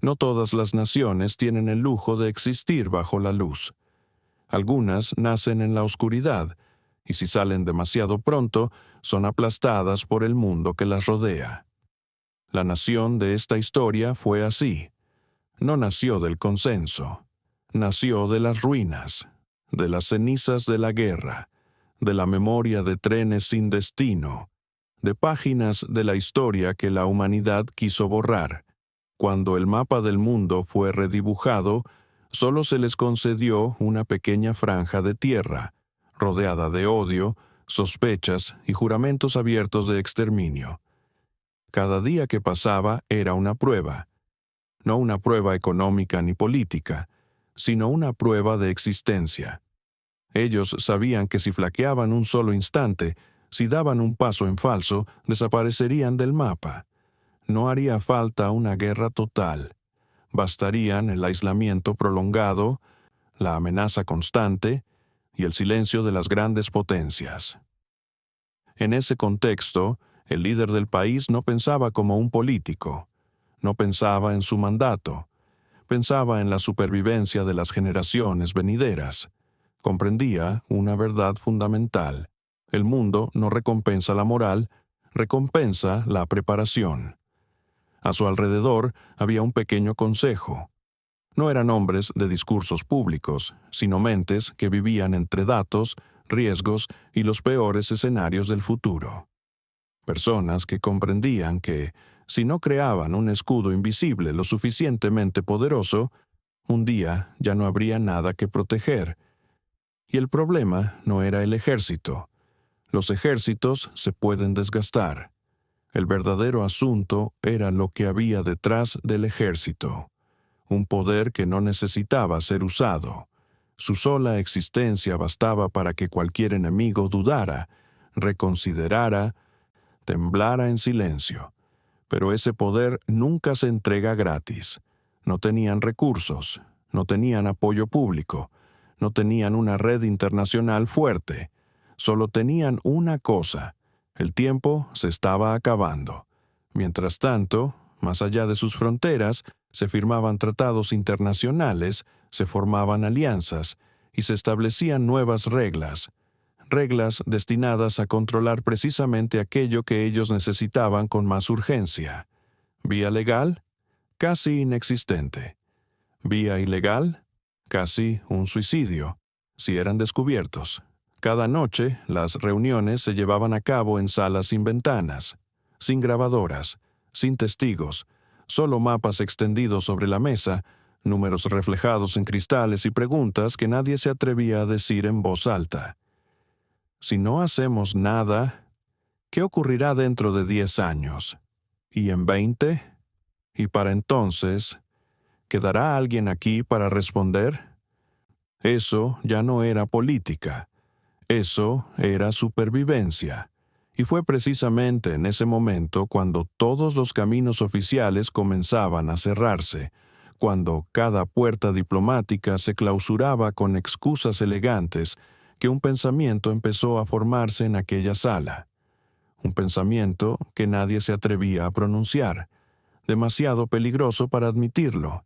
No todas las naciones tienen el lujo de existir bajo la luz. Algunas nacen en la oscuridad, y si salen demasiado pronto, son aplastadas por el mundo que las rodea. La nación de esta historia fue así. No nació del consenso. Nació de las ruinas, de las cenizas de la guerra, de la memoria de trenes sin destino, de páginas de la historia que la humanidad quiso borrar. Cuando el mapa del mundo fue redibujado, solo se les concedió una pequeña franja de tierra, rodeada de odio, sospechas y juramentos abiertos de exterminio. Cada día que pasaba era una prueba, no una prueba económica ni política, sino una prueba de existencia. Ellos sabían que si flaqueaban un solo instante, si daban un paso en falso, desaparecerían del mapa. No haría falta una guerra total. Bastarían el aislamiento prolongado, la amenaza constante y el silencio de las grandes potencias. En ese contexto, el líder del país no pensaba como un político, no pensaba en su mandato, pensaba en la supervivencia de las generaciones venideras. Comprendía una verdad fundamental: el mundo no recompensa la moral, recompensa la preparación. A su alrededor había un pequeño consejo. No eran hombres de discursos públicos, sino mentes que vivían entre datos, riesgos y los peores escenarios del futuro. Personas que comprendían que, si no creaban un escudo invisible lo suficientemente poderoso, un día ya no habría nada que proteger. Y el problema no era el ejército. Los ejércitos se pueden desgastar. El verdadero asunto era lo que había detrás del ejército. Un poder que no necesitaba ser usado. Su sola existencia bastaba para que cualquier enemigo dudara, reconsiderara, temblara en silencio. Pero ese poder nunca se entrega gratis. No tenían recursos, no tenían apoyo público, no tenían una red internacional fuerte. Solo tenían una cosa: el tiempo se estaba acabando. Mientras tanto, más allá de sus fronteras, se firmaban tratados internacionales, se formaban alianzas y se establecían nuevas reglas destinadas a controlar precisamente aquello que ellos necesitaban con más urgencia. Vía legal, casi inexistente. Vía ilegal, casi un suicidio, si eran descubiertos. Cada noche, las reuniones se llevaban a cabo en salas sin ventanas, sin grabadoras, sin testigos, solo mapas extendidos sobre la mesa, números reflejados en cristales y preguntas que nadie se atrevía a decir en voz alta. Si no hacemos nada, ¿qué ocurrirá dentro de 10 años? ¿Y en 20? ¿Y para entonces, quedará alguien aquí para responder? Eso ya no era política. Eso era supervivencia. Y fue precisamente en ese momento cuando todos los caminos oficiales comenzaban a cerrarse, cuando cada puerta diplomática se clausuraba con excusas elegantes, que un pensamiento empezó a formarse en aquella sala. Un pensamiento que nadie se atrevía a pronunciar, demasiado peligroso para admitirlo,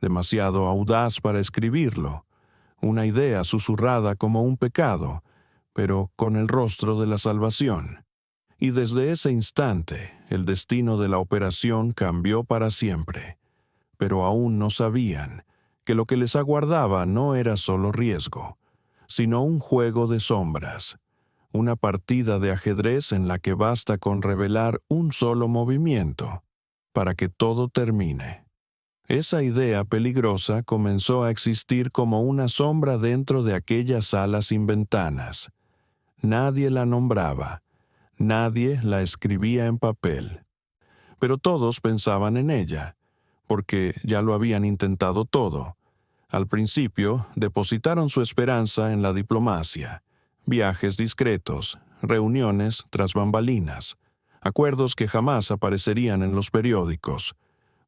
demasiado audaz para escribirlo, una idea susurrada como un pecado, pero con el rostro de la salvación. Y desde ese instante, el destino de la operación cambió para siempre. Pero aún no sabían que lo que les aguardaba no era solo riesgo, sino un juego de sombras, una partida de ajedrez en la que basta con revelar un solo movimiento para que todo termine. Esa idea peligrosa comenzó a existir como una sombra dentro de aquella sala sin ventanas. Nadie la nombraba, nadie la escribía en papel, pero todos pensaban en ella, porque ya lo habían intentado todo. Al principio, depositaron su esperanza en la diplomacia, viajes discretos, reuniones tras bambalinas, acuerdos que jamás aparecerían en los periódicos.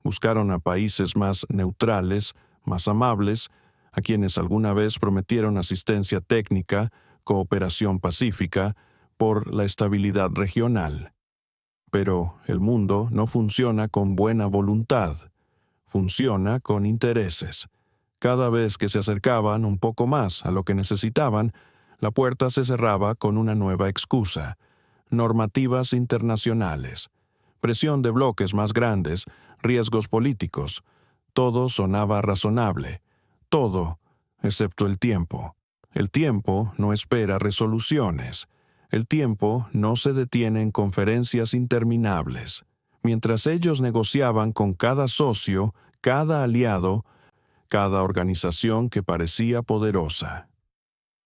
Buscaron a países más neutrales, más amables, a quienes alguna vez prometieron asistencia técnica, cooperación pacífica, por la estabilidad regional. Pero el mundo no funciona con buena voluntad. funciona con intereses. Cada vez que se acercaban un poco más a lo que necesitaban, la puerta se cerraba con una nueva excusa. Normativas internacionales, presión de bloques más grandes, riesgos políticos. Todo sonaba razonable. Todo, excepto el tiempo. El tiempo no espera resoluciones. El tiempo no se detiene en conferencias interminables. Mientras ellos negociaban con cada socio, cada aliado, cada organización que parecía poderosa.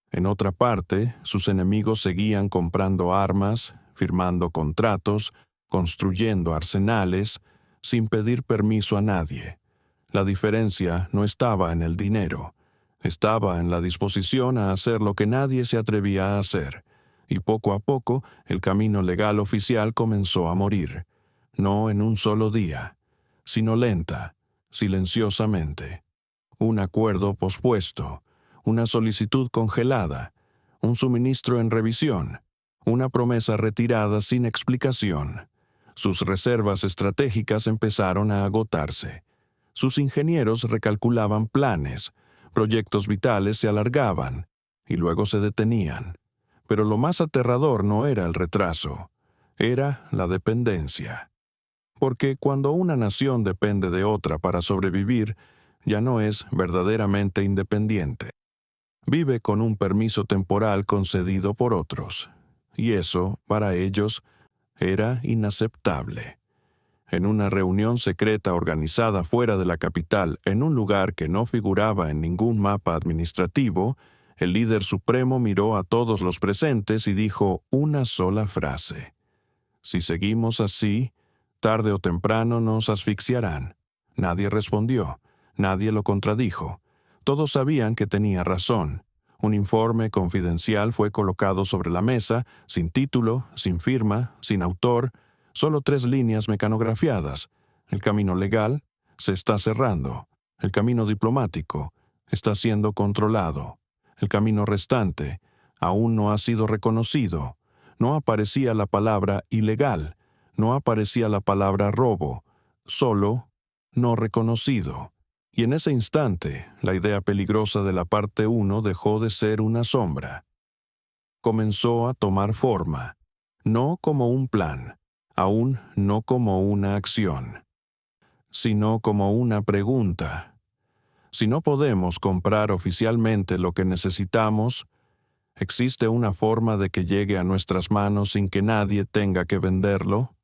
En otra parte, sus enemigos seguían comprando armas, firmando contratos, construyendo arsenales, sin pedir permiso a nadie. La diferencia no estaba en el dinero, estaba en la disposición a hacer lo que nadie se atrevía a hacer, y poco a poco el camino legal oficial comenzó a morir, no en un solo día, sino lenta, silenciosamente. Un acuerdo pospuesto, una solicitud congelada, un suministro en revisión, una promesa retirada sin explicación. Sus reservas estratégicas empezaron a agotarse. Sus ingenieros recalculaban planes, proyectos vitales se alargaban y luego se detenían. Pero lo más aterrador no era el retraso, era la dependencia. Porque cuando una nación depende de otra para sobrevivir, ya no es verdaderamente independiente. Vive con un permiso temporal concedido por otros, y eso, para ellos, era inaceptable. En una reunión secreta organizada fuera de la capital, en un lugar que no figuraba en ningún mapa administrativo, el líder supremo miró a todos los presentes y dijo una sola frase: «Si seguimos así, tarde o temprano nos asfixiarán». Nadie respondió, nadie lo contradijo. Todos sabían que tenía razón. Un informe confidencial fue colocado sobre la mesa, sin título, sin firma, sin autor, solo 3 líneas mecanografiadas. El camino legal se está cerrando. El camino diplomático está siendo controlado. El camino restante aún no ha sido reconocido. No aparecía la palabra ilegal, no aparecía la palabra robo, solo no reconocido. Y en ese instante, la idea peligrosa de la parte 1 dejó de ser una sombra. Comenzó a tomar forma, no como un plan, aún no como una acción, sino como una pregunta. Si no podemos comprar oficialmente lo que necesitamos, ¿existe una forma de que llegue a nuestras manos sin que nadie tenga que venderlo?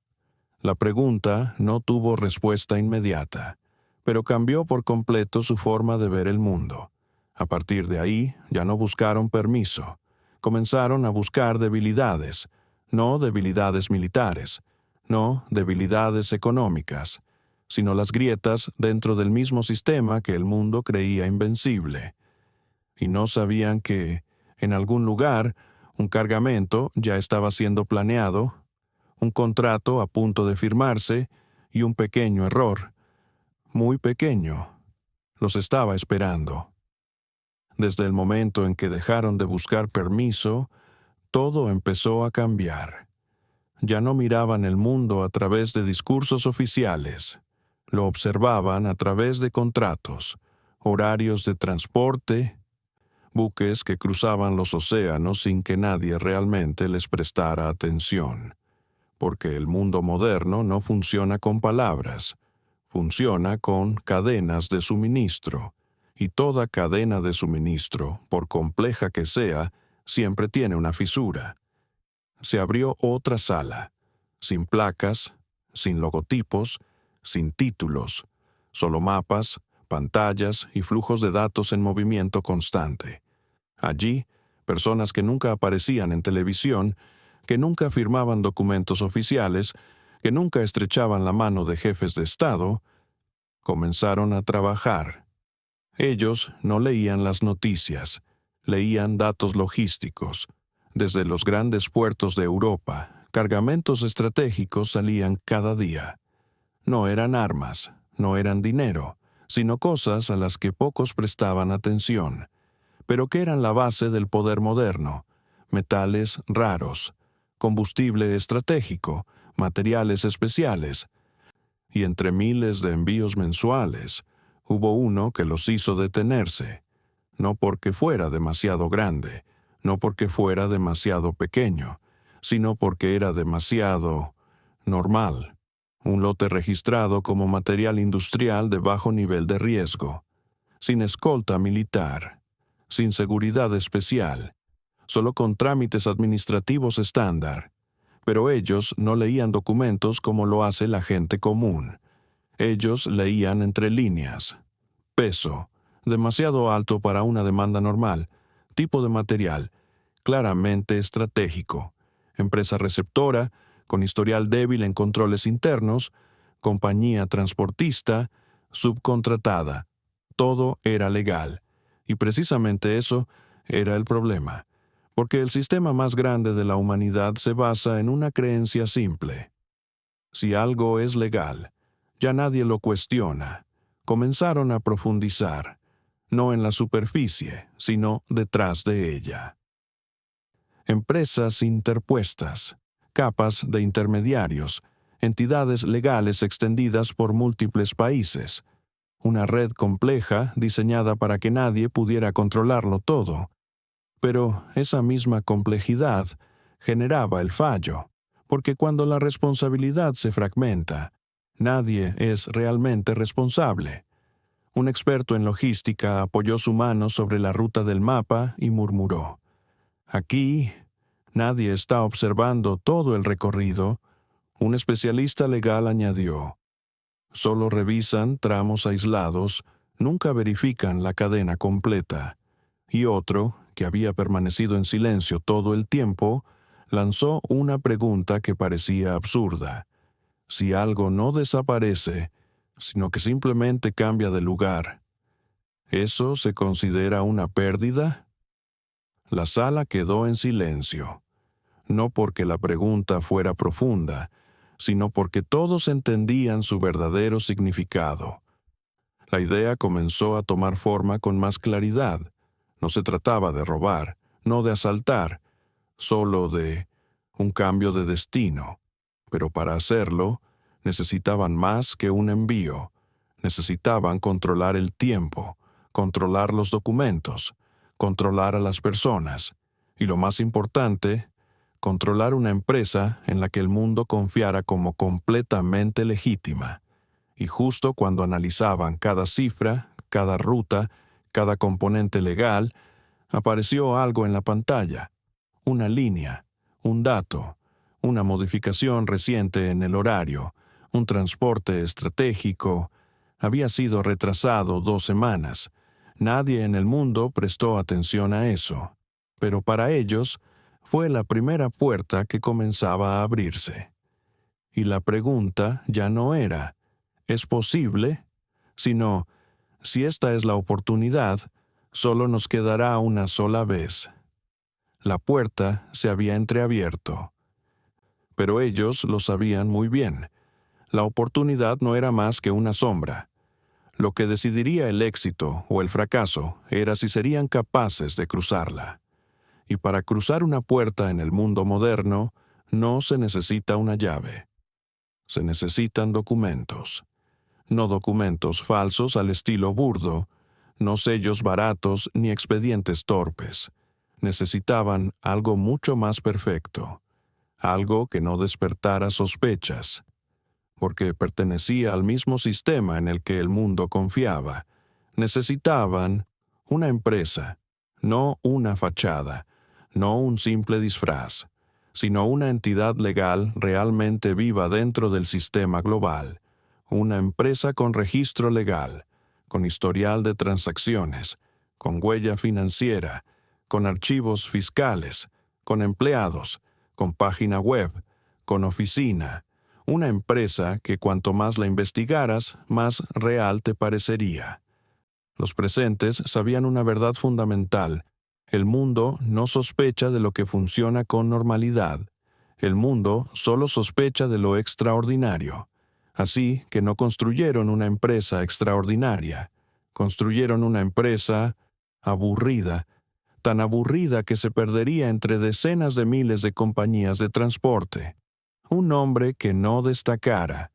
La pregunta no tuvo respuesta inmediata, pero cambió por completo su forma de ver el mundo. A partir de ahí, ya no buscaron permiso. Comenzaron a buscar debilidades, no debilidades militares, no debilidades económicas, sino las grietas dentro del mismo sistema que el mundo creía invencible. Y no sabían que, en algún lugar, un cargamento ya estaba siendo planeado, un contrato a punto de firmarse y un pequeño error, muy pequeño, los estaba esperando. Desde el momento en que dejaron de buscar permiso, todo empezó a cambiar. Ya no miraban el mundo a través de discursos oficiales, lo observaban a través de contratos, horarios de transporte, buques que cruzaban los océanos sin que nadie realmente les prestara atención. Porque el mundo moderno no funciona con palabras, funciona con cadenas de suministro, y toda cadena de suministro, por compleja que sea, siempre tiene una fisura. Se abrió otra sala, sin placas, sin logotipos, sin títulos, solo mapas, pantallas y flujos de datos en movimiento constante. Allí, personas que nunca aparecían en televisión, que nunca firmaban documentos oficiales, que nunca estrechaban la mano de jefes de Estado, comenzaron a trabajar. Ellos no leían las noticias, leían datos logísticos. Desde los grandes puertos de Europa, cargamentos estratégicos salían cada día. No eran armas, no eran dinero, sino cosas a las que pocos prestaban atención, pero que eran la base del poder moderno: metales raros, combustible estratégico, materiales especiales, y entre miles de envíos mensuales, hubo uno que los hizo detenerse, no porque fuera demasiado grande, no porque fuera demasiado pequeño, sino porque era demasiado normal. Un lote registrado como material industrial de bajo nivel de riesgo, sin escolta militar, sin seguridad especial, solo con trámites administrativos estándar. Pero ellos no leían documentos como lo hace la gente común. Ellos leían entre líneas. Peso, demasiado alto para una demanda normal. Tipo de material, claramente estratégico. Empresa receptora, con historial débil en controles internos. Compañía transportista, subcontratada. Todo era legal. Y precisamente eso era el problema. Porque el sistema más grande de la humanidad se basa en una creencia simple. Si algo es legal, ya nadie lo cuestiona. Comenzaron a profundizar, no en la superficie, sino detrás de ella. Empresas interpuestas, capas de intermediarios, entidades legales extendidas por múltiples países, una red compleja diseñada para que nadie pudiera controlarlo todo. Pero esa misma complejidad generaba el fallo, porque cuando la responsabilidad se fragmenta, nadie es realmente responsable. Un experto en logística apoyó su mano sobre la ruta del mapa y murmuró: «Aquí, nadie está observando todo el recorrido». Un especialista legal añadió: «Solo revisan tramos aislados, nunca verifican la cadena completa». Y otro, que había permanecido en silencio todo el tiempo, lanzó una pregunta que parecía absurda. Si algo no desaparece, sino que simplemente cambia de lugar, ¿eso se considera una pérdida? La sala quedó en silencio, no porque la pregunta fuera profunda, sino porque todos entendían su verdadero significado. La idea comenzó a tomar forma con más claridad. No se trataba de robar, no de asaltar, solo de un cambio de destino. Pero para hacerlo, necesitaban más que un envío. Necesitaban controlar el tiempo, controlar los documentos, controlar a las personas. Y lo más importante, controlar una empresa en la que el mundo confiara como completamente legítima. Y justo cuando analizaban cada cifra, cada ruta, cada componente legal, apareció algo en la pantalla. Una línea, un dato, una modificación reciente en el horario, un transporte estratégico. Había sido retrasado 2 semanas. Nadie en el mundo prestó atención a eso. Pero para ellos fue la primera puerta que comenzaba a abrirse. Y la pregunta ya no era ¿es posible?, sino si esta es la oportunidad, solo nos quedará una sola vez. La puerta se había entreabierto. Pero ellos lo sabían muy bien. La oportunidad no era más que una sombra. Lo que decidiría el éxito o el fracaso era si serían capaces de cruzarla. Y para cruzar una puerta en el mundo moderno, no se necesita una llave. Se necesitan documentos. No documentos falsos al estilo burdo, no sellos baratos ni expedientes torpes. Necesitaban algo mucho más perfecto, algo que no despertara sospechas, porque pertenecía al mismo sistema en el que el mundo confiaba. Necesitaban una empresa, no una fachada, no un simple disfraz, sino una entidad legal realmente viva dentro del sistema global. Una empresa con registro legal, con historial de transacciones, con huella financiera, con archivos fiscales, con empleados, con página web, con oficina. Una empresa que cuanto más la investigaras, más real te parecería. Los presentes sabían una verdad fundamental. El mundo no sospecha de lo que funciona con normalidad. El mundo solo sospecha de lo extraordinario. Así que no construyeron una empresa extraordinaria. Construyeron una empresa aburrida, tan aburrida que se perdería entre decenas de miles de compañías de transporte. Un nombre que no destacara.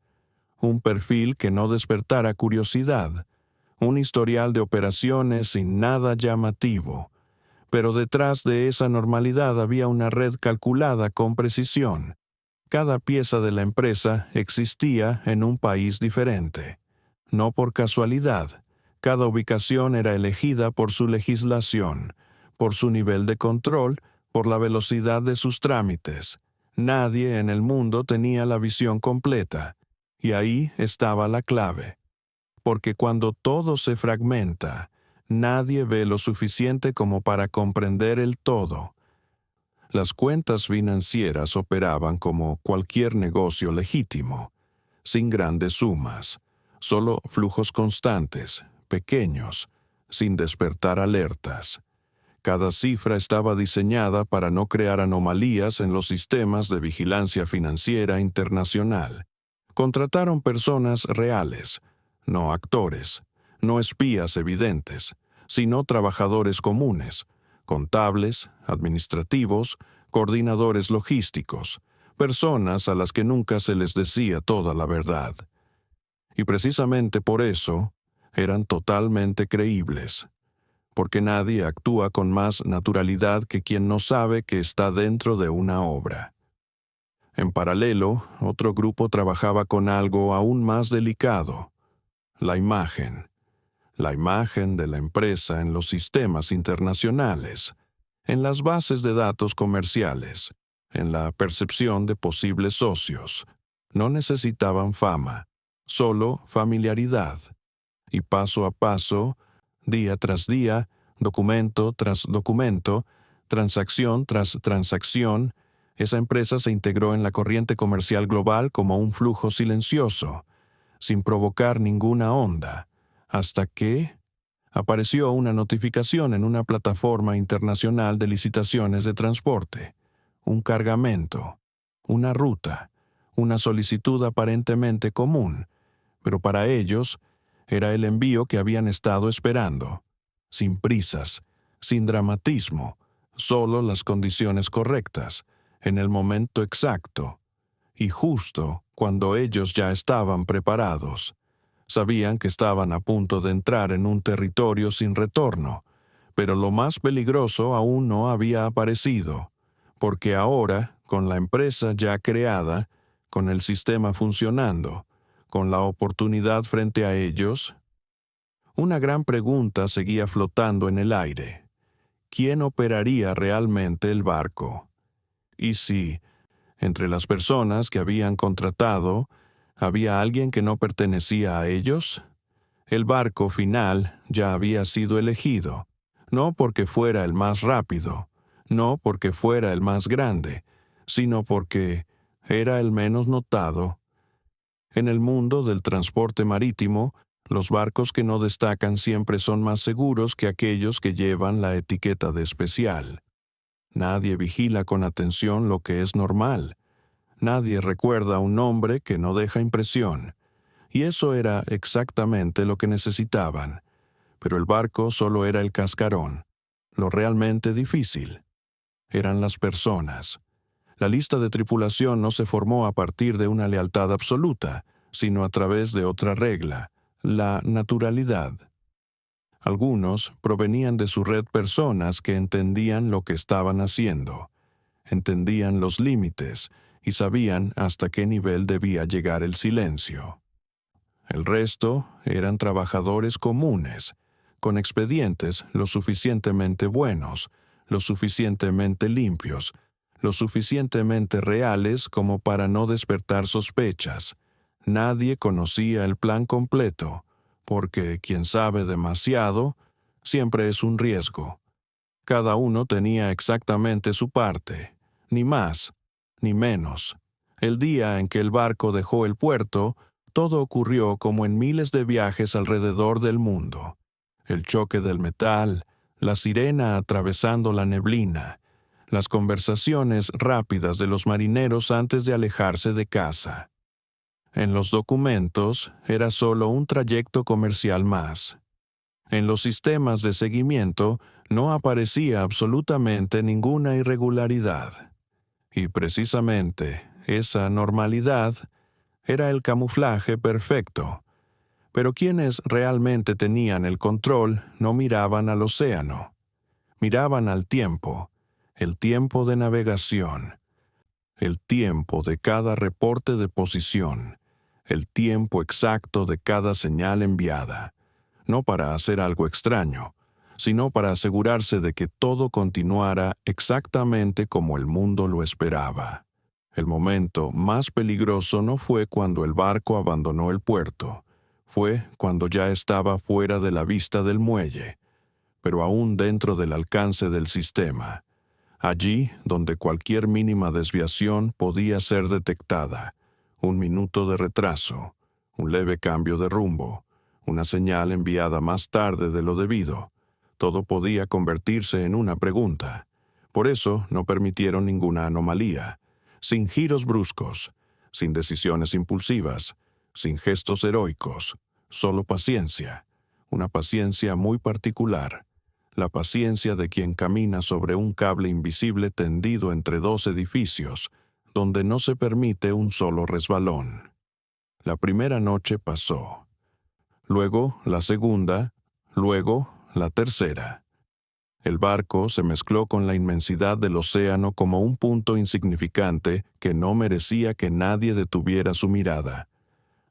un perfil que no despertara curiosidad, un historial de operaciones sin nada llamativo. Pero detrás de esa normalidad había una red calculada con precisión. Cada pieza de la empresa existía en un país diferente. No por casualidad, cada ubicación era elegida por su legislación, por su nivel de control, por la velocidad de sus trámites. Nadie en el mundo tenía la visión completa, y ahí estaba la clave. Porque cuando todo se fragmenta, nadie ve lo suficiente como para comprender el todo. Las cuentas financieras operaban como cualquier negocio legítimo, sin grandes sumas, solo flujos constantes, pequeños, sin despertar alertas. Cada cifra estaba diseñada para no crear anomalías en los sistemas de vigilancia financiera internacional. Contrataron personas reales, no actores, no espías evidentes, sino trabajadores comunes, contables, administrativos, coordinadores logísticos, personas a las que nunca se les decía toda la verdad. Y precisamente por eso, eran totalmente creíbles, porque nadie actúa con más naturalidad que quien no sabe que está dentro de una obra. En paralelo, otro grupo trabajaba con algo aún más delicado: la imagen de la empresa en los sistemas internacionales, en las bases de datos comerciales, en la percepción de posibles socios. No necesitaban fama, solo familiaridad. Y paso a paso, día tras día, documento tras documento, transacción tras transacción, esa empresa se integró en la corriente comercial global como un flujo silencioso, sin provocar ninguna onda, hasta que apareció una notificación en una plataforma internacional de licitaciones de transporte, un cargamento, una ruta, una solicitud aparentemente común, pero para ellos era el envío que habían estado esperando, sin prisas, sin dramatismo, solo las condiciones correctas, en el momento exacto, y justo cuando ellos ya estaban preparados. Sabían que estaban a punto de entrar en un territorio sin retorno, pero lo más peligroso aún no había aparecido, porque ahora, con la empresa ya creada, con el sistema funcionando, con la oportunidad frente a ellos, una gran pregunta seguía flotando en el aire. ¿Quién operaría realmente el barco? Y si, entre las personas que habían contratado, había alguien que no pertenecía a ellos, el barco final ya había sido elegido, no porque fuera el más rápido, no porque fuera el más grande, sino porque era el menos notado. En el mundo del transporte marítimo, los barcos que no destacan siempre son más seguros que aquellos que llevan la etiqueta de especial. Nadie vigila con atención lo que es normal. Nadie recuerda un nombre que no deja impresión. Y eso era exactamente lo que necesitaban. Pero el barco solo era el cascarón. Lo realmente difícil eran las personas. La lista de tripulación no se formó a partir de una lealtad absoluta, sino a través de otra regla, la naturalidad. Algunos provenían de su red personas que entendían lo que estaban haciendo, entendían los límites y sabían hasta qué nivel debía llegar el silencio. El resto eran trabajadores comunes, con expedientes lo suficientemente buenos, lo suficientemente limpios, lo suficientemente reales como para no despertar sospechas. Nadie conocía el plan completo, porque quien sabe demasiado siempre es un riesgo. Cada uno tenía exactamente su parte, ni más, ni menos. El día en que el barco dejó el puerto, todo ocurrió como en miles de viajes alrededor del mundo. El choque del metal, la sirena atravesando la neblina, las conversaciones rápidas de los marineros antes de alejarse de casa. En los documentos era solo un trayecto comercial más. En los sistemas de seguimiento no aparecía absolutamente ninguna irregularidad. Y precisamente esa normalidad Era el camuflaje perfecto. Pero quienes realmente tenían el control no miraban al océano. Miraban al tiempo, el tiempo de navegación, el tiempo de cada reporte de posición, el tiempo exacto de cada señal enviada, no para hacer algo extraño, sino para asegurarse de que todo continuara exactamente como el mundo lo esperaba. El momento más peligroso no fue cuando el barco abandonó el puerto, fue cuando ya estaba fuera de la vista del muelle, pero aún dentro del alcance del sistema, allí donde cualquier mínima desviación podía ser detectada, un minuto de retraso, un leve cambio de rumbo, una señal enviada más tarde de lo debido, todo podía convertirse en una pregunta. Por eso no permitieron ninguna anomalía, sin giros bruscos, sin decisiones impulsivas, sin gestos heroicos, solo paciencia, una paciencia muy particular, la paciencia de quien camina sobre un cable invisible tendido entre dos edificios, donde no se permite un solo resbalón. La primera noche pasó. Luego la segunda, luego la tercera. El barco se mezcló con la inmensidad del océano como un punto insignificante que no merecía que nadie detuviera su mirada,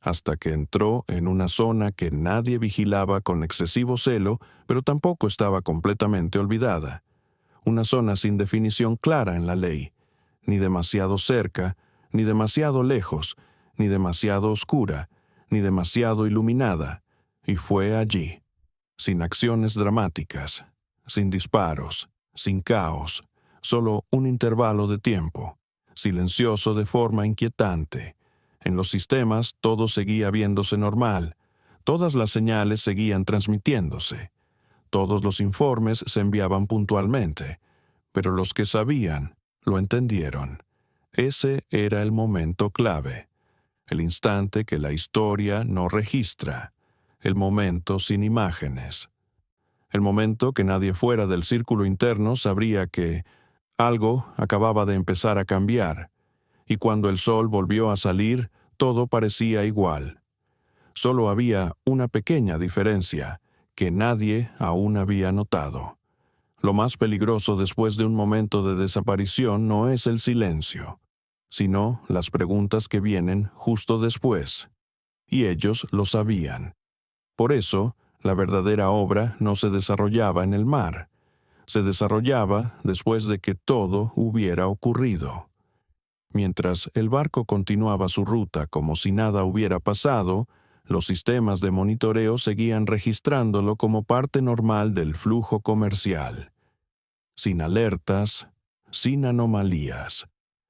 hasta que entró en una zona que nadie vigilaba con excesivo celo, pero tampoco estaba completamente olvidada. Una zona sin definición clara en la ley, ni demasiado cerca, ni demasiado lejos, ni demasiado oscura, ni demasiado iluminada, y fue allí, sin acciones dramáticas, sin disparos, sin caos, solo un intervalo de tiempo, silencioso de forma inquietante. En los sistemas todo seguía viéndose normal, todas las señales seguían transmitiéndose, todos los informes se enviaban puntualmente, pero los que sabían lo entendieron. Ese era el momento clave, el instante que la historia no registra, el momento sin imágenes, el momento que nadie fuera del círculo interno sabría que algo acababa de empezar a cambiar, y cuando el sol volvió a salir, todo parecía igual. Solo había una pequeña diferencia que nadie aún había notado. Lo más peligroso después de un momento de desaparición no es el silencio, sino las preguntas que vienen justo después. Y ellos lo sabían. Por eso, la verdadera obra no se desarrollaba en el mar, se desarrollaba después de que todo hubiera ocurrido. Mientras el barco continuaba su ruta como si nada hubiera pasado, los sistemas de monitoreo seguían registrándolo como parte normal del flujo comercial. Sin alertas, sin anomalías,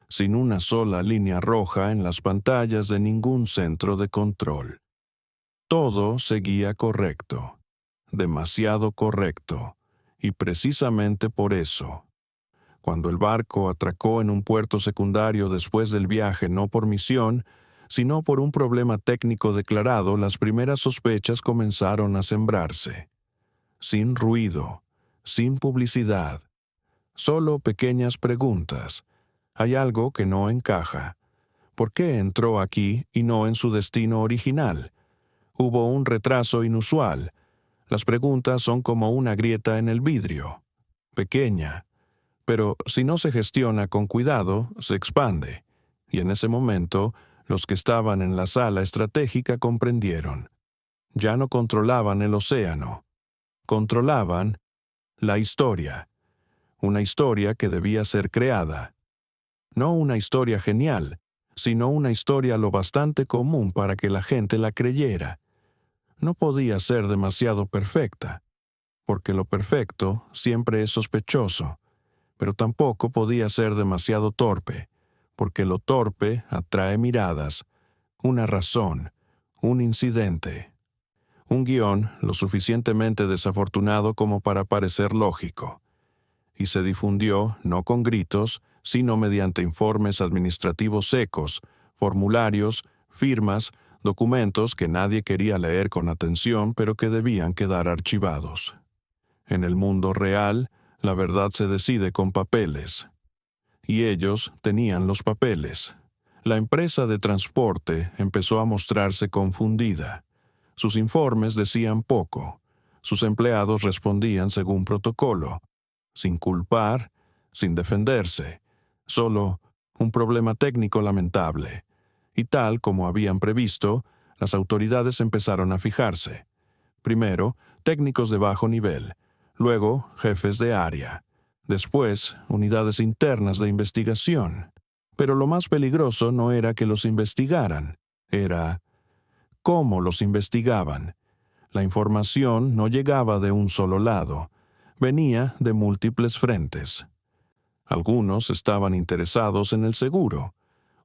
sin una sola línea roja en las pantallas de ningún centro de control. Todo seguía correcto, demasiado correcto, y precisamente por eso, cuando el barco atracó en un puerto secundario después del viaje no por misión, sino por un problema técnico declarado, las primeras sospechas comenzaron a sembrarse. Sin ruido, sin publicidad, solo pequeñas preguntas. Hay algo que no encaja. ¿Por qué entró aquí y no en su destino original? Hubo un retraso inusual. Las preguntas son como una grieta en el vidrio, pequeña, pero si no se gestiona con cuidado, se expande. Y en ese momento, los que estaban en la sala estratégica comprendieron. Ya no controlaban el océano, controlaban la historia. Una historia que debía ser creada. No una historia genial, sino una historia lo bastante común para que la gente la creyera. No podía ser demasiado perfecta, porque lo perfecto siempre es sospechoso, pero tampoco podía ser demasiado torpe, porque lo torpe atrae miradas, una razón, un incidente, un guión lo suficientemente desafortunado como para parecer lógico, y se difundió no con gritos, sino mediante informes administrativos secos, formularios, firmas, documentos que nadie quería leer con atención pero que debían quedar archivados. En el mundo real, la verdad se decide con papeles. Y ellos tenían los papeles. La empresa de transporte empezó a mostrarse confundida. Sus informes decían poco. Sus empleados respondían según protocolo, sin culpar, sin defenderse, solo un problema técnico lamentable. Y tal como habían previsto, las autoridades empezaron a fijarse. Primero, técnicos de bajo nivel, luego jefes de área, después unidades internas de investigación. Pero lo más peligroso no era que los investigaran, era cómo los investigaban. La información no llegaba de un solo lado, venía de múltiples frentes. Algunos estaban interesados en el seguro,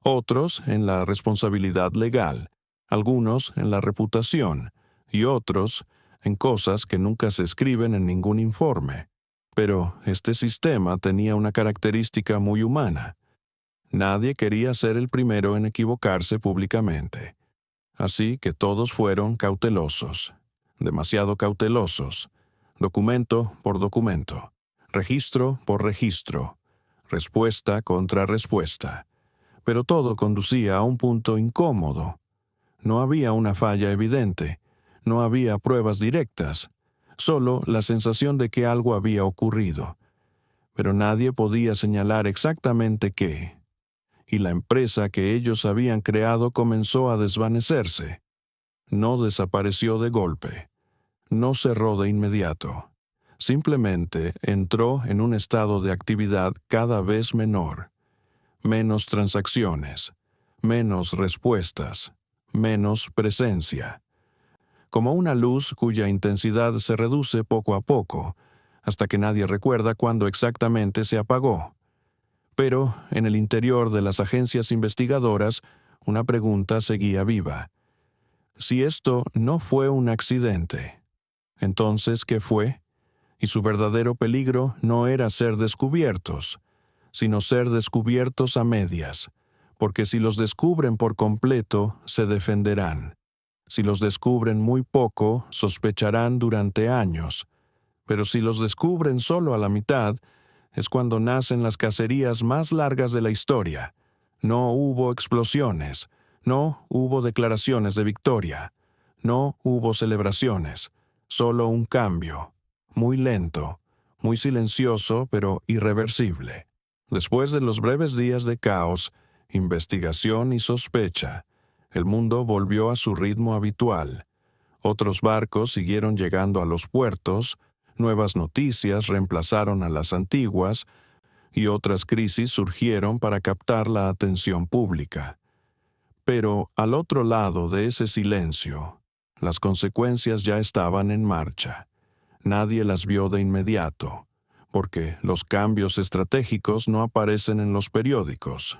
otros en la responsabilidad legal, algunos en la reputación y otros en cosas que nunca se escriben en ningún informe. Pero este sistema tenía una característica muy humana. Nadie quería ser el primero en equivocarse públicamente. Así que todos fueron cautelosos, demasiado cautelosos, documento por documento, registro por registro, respuesta contra respuesta. Pero todo conducía a un punto incómodo. No había una falla evidente, no había pruebas directas, solo la sensación de que algo había ocurrido. Pero nadie podía señalar exactamente qué. Y la empresa que ellos habían creado comenzó a desvanecerse. No desapareció de golpe. No cerró de inmediato. Simplemente entró en un estado de actividad cada vez menor. Menos transacciones, menos respuestas, menos presencia. Como una luz cuya intensidad se reduce poco a poco, hasta que nadie recuerda cuándo exactamente se apagó. Pero, en el interior de las agencias investigadoras, una pregunta seguía viva. Si esto no fue un accidente, entonces, ¿qué fue? Y su verdadero peligro no era ser descubiertos, sino ser descubiertos a medias, porque si los descubren por completo, se defenderán. Si los descubren muy poco, sospecharán durante años. Pero si los descubren solo a la mitad, es cuando nacen las cacerías más largas de la historia. No hubo explosiones, no hubo declaraciones de victoria, no hubo celebraciones, solo un cambio, muy lento, muy silencioso, pero irreversible. Después de los breves días de caos, investigación y sospecha, el mundo volvió a su ritmo habitual. Otros barcos siguieron llegando a los puertos, nuevas noticias reemplazaron a las antiguas, y otras crisis surgieron para captar la atención pública. Pero al otro lado de ese silencio, las consecuencias ya estaban en marcha. Nadie las vio de inmediato, porque los cambios estratégicos no aparecen en los periódicos,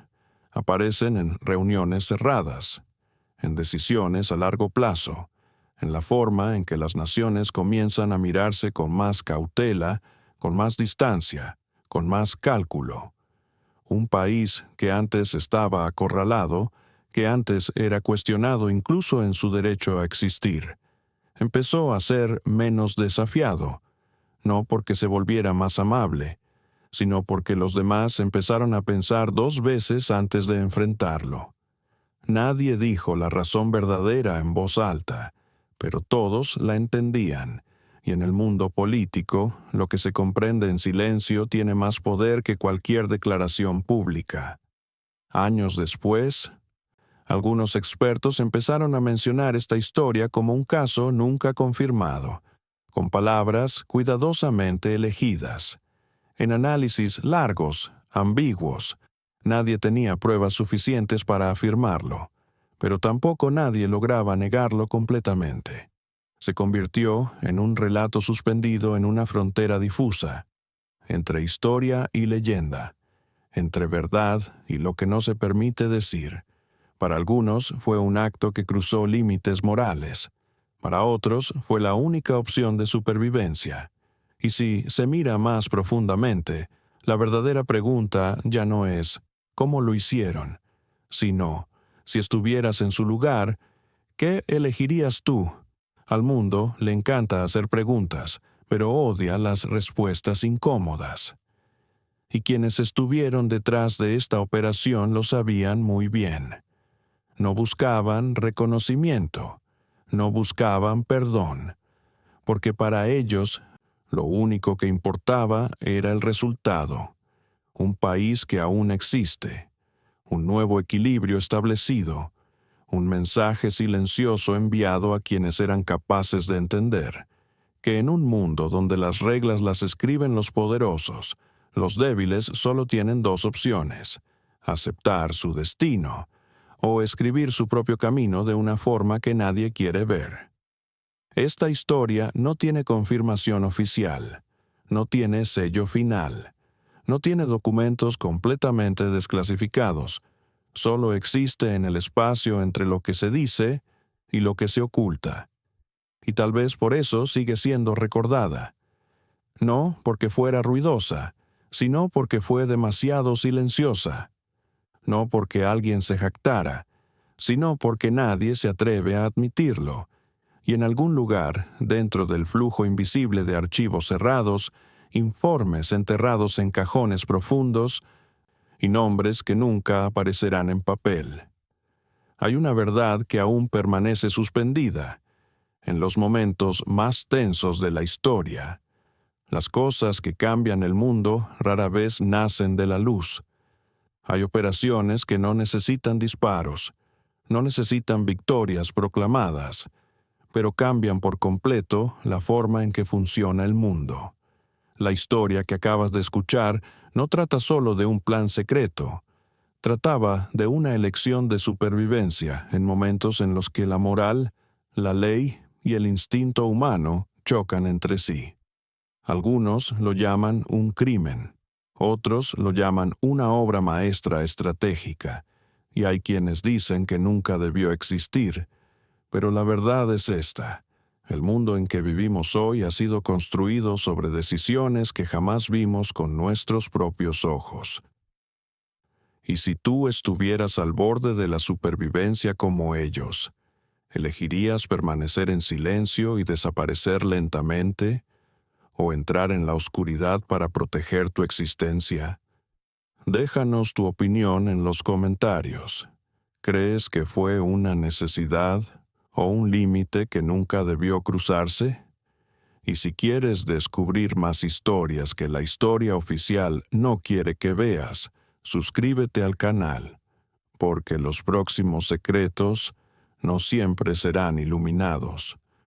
aparecen en reuniones cerradas, en decisiones a largo plazo, en la forma en que las naciones comienzan a mirarse con más cautela, con más distancia, con más cálculo. Un país que antes estaba acorralado, que antes era cuestionado incluso en su derecho a existir, empezó a ser menos desafiado, no porque se volviera más amable, sino porque los demás empezaron a pensar 2 veces antes de enfrentarlo. Nadie dijo la razón verdadera en voz alta, pero todos la entendían, y en el mundo político, lo que se comprende en silencio tiene más poder que cualquier declaración pública. Años después, algunos expertos empezaron a mencionar esta historia como un caso nunca confirmado, con palabras cuidadosamente elegidas. En análisis largos, ambiguos, nadie tenía pruebas suficientes para afirmarlo, pero tampoco nadie lograba negarlo completamente. Se convirtió en un relato suspendido en una frontera difusa, entre historia y leyenda, entre verdad y lo que no se permite decir. Para algunos fue un acto que cruzó límites morales, para otros fue la única opción de supervivencia. Y si se mira más profundamente, la verdadera pregunta ya no es ¿cómo lo hicieron?, sino, si estuvieras en su lugar, ¿qué elegirías tú? Al mundo le encanta hacer preguntas, pero odia las respuestas incómodas. y quienes estuvieron detrás de esta operación lo sabían muy bien. No buscaban reconocimiento, no buscaban perdón, porque para ellos lo único que importaba era el resultado, un país que aún existe, un nuevo equilibrio establecido, un mensaje silencioso enviado a quienes eran capaces de entender que en un mundo donde las reglas las escriben los poderosos, los débiles solo tienen dos opciones: aceptar su destino o escribir su propio camino de una forma que nadie quiere ver. Esta historia no tiene confirmación oficial, no tiene sello final, no tiene documentos completamente desclasificados, solo existe en el espacio entre lo que se dice y lo que se oculta. Y tal vez por eso sigue siendo recordada. No porque fuera ruidosa, sino porque fue demasiado silenciosa. No porque alguien se jactara, sino porque nadie se atreve a admitirlo. Y en algún lugar, dentro del flujo invisible de archivos cerrados, informes enterrados en cajones profundos y nombres que nunca aparecerán en papel. Hay una verdad que aún permanece suspendida. En los momentos más tensos de la historia, las cosas que cambian el mundo rara vez nacen de la luz. Hay operaciones que no necesitan disparos, no necesitan victorias proclamadas, pero cambian por completo la forma en que funciona el mundo. La historia que acabas de escuchar no trata solo de un plan secreto. Trataba de una elección de supervivencia en momentos en los que la moral, la ley y el instinto humano chocan entre sí. Algunos lo llaman un crimen, otros lo llaman una obra maestra estratégica, y hay quienes dicen que nunca debió existir. Pero la verdad es esta: el mundo en que vivimos hoy ha sido construido sobre decisiones que jamás vimos con nuestros propios ojos. Y si tú estuvieras al borde de la supervivencia como ellos, ¿elegirías permanecer en silencio y desaparecer lentamente, o entrar en la oscuridad para proteger tu existencia? Déjanos tu opinión en los comentarios. ¿Crees que fue una necesidad o un límite que nunca debió cruzarse? Y si quieres descubrir más historias que la historia oficial no quiere que veas, suscríbete al canal, porque los próximos secretos no siempre serán iluminados.